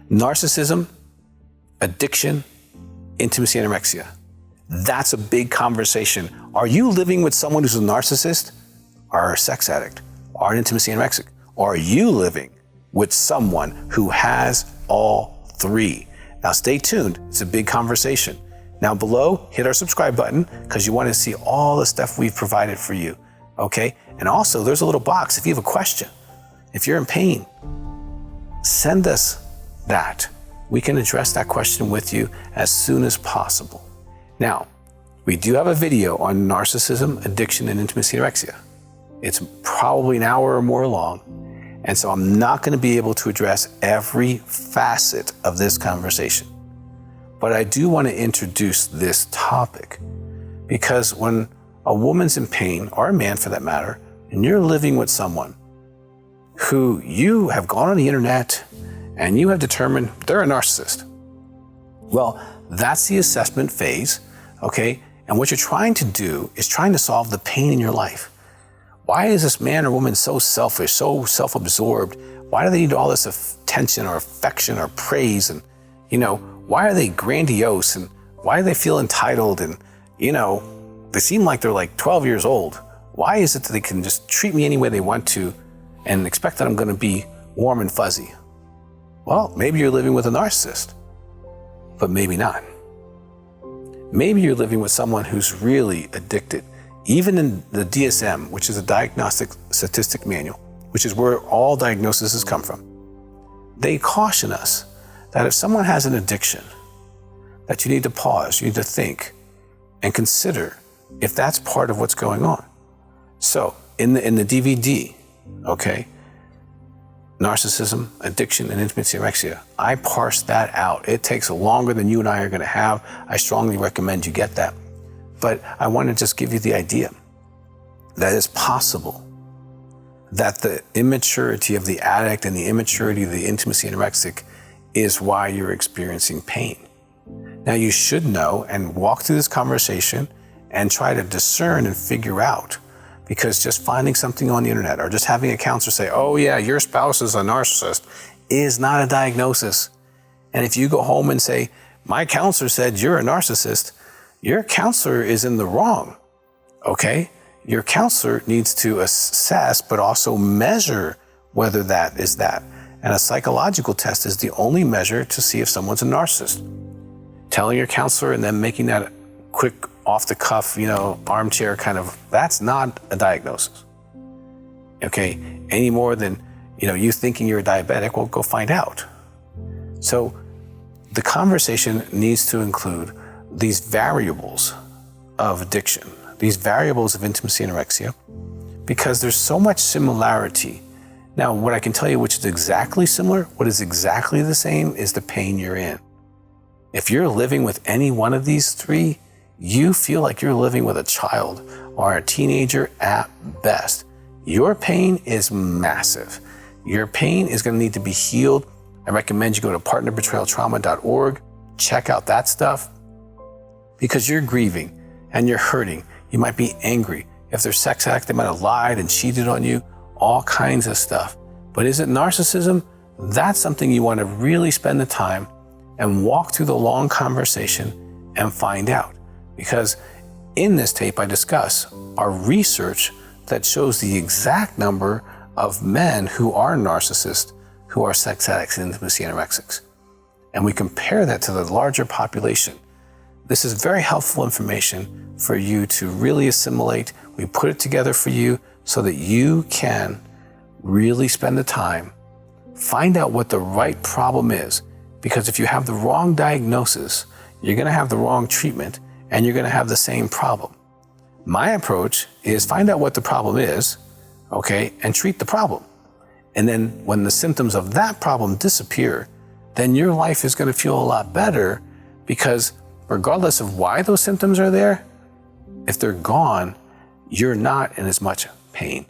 Narcissism, addiction, intimacy, anorexia. That's a big conversation. Are you living with someone who's a narcissist or a sex addict or an intimacy anorexic? Or are you living with someone who has all three? Now stay tuned, it's a big conversation. Now below, hit our subscribe button because you want to see all the stuff we've provided for you, okay? And also there's a little box if you have a question. If you're in pain, send us that. We can address that question with you as soon as possible. Now, we do have a video on narcissism, addiction, and intimacy anorexia. It's probably an hour or more long, and so I'm not going to be able to address every facet of this conversation. But I do want to introduce this topic because when a woman's in pain, or a man for that matter, and you're living with someone who you have gone on the internet and you have determined they're a narcissist, well, that's the assessment phase, okay? And what you're trying to do is trying to solve the pain in your life. Why is this man or woman so selfish, so self-absorbed? Why do they need all this attention or affection or praise? And, why are they grandiose? And why do they feel entitled? And, they seem like they're like 12 years old. Why is it that they can just treat me any way they want to and expect that I'm going to be warm and fuzzy? Well, maybe you're living with a narcissist, but maybe not. Maybe you're living with someone who's really addicted. Even in the DSM, which is a Diagnostic Statistic Manual, which is where all diagnoses come from, they caution us that if someone has an addiction, that you need to pause, you need to think and consider if that's part of what's going on. So in the DVD, okay, narcissism, addiction, and intimacy anorexia, I parse that out. It takes longer than you and I are going to have. I strongly recommend you get that. But I want to just give you the idea that it's possible that the immaturity of the addict and the immaturity of the intimacy anorexic is why you're experiencing pain. Now you should know and walk through this conversation and try to discern and figure out, because just finding something on the internet or just having a counselor say, oh yeah, your spouse is a narcissist, is not a diagnosis. And if you go home and say, my counselor said you're a narcissist, your counselor is in the wrong, okay? Your counselor needs to assess, but also measure whether that is that. And a psychological test is the only measure to see if someone's a narcissist. Telling your counselor and then making that quick off the cuff, armchair kind of, that's not a diagnosis, okay? Any more than, you thinking you're a diabetic, well, go find out. So the conversation needs to include these variables of addiction, these variables of intimacy and anorexia, because there's so much similarity. Now, what I can tell you which is exactly similar, what is exactly the same is the pain you're in. If you're living with any one of these three, you feel like you're living with a child or a teenager at best. Your pain is massive. Your pain is going to need to be healed. I recommend you go to partnerbetrayaltrauma.org, check out that stuff, because you're grieving and you're hurting. You might be angry. If they're sex addict, they might have lied and cheated on you, all kinds of stuff. But is it narcissism? That's something you want to really spend the time and walk through the long conversation and find out. Because in this tape, I discuss our research that shows the exact number of men who are narcissists, who are sex addicts and intimacy anorexics. And we compare that to the larger population. This is very helpful information for you to really assimilate. We put it together for you so that you can really spend the time, find out what the right problem is. Because if you have the wrong diagnosis, you're going to have the wrong treatment and you're going to have the same problem. My approach is find out what the problem is, okay, and treat the problem. And then when the symptoms of that problem disappear, then your life is going to feel a lot better, because regardless of why those symptoms are there, if they're gone, you're not in as much pain.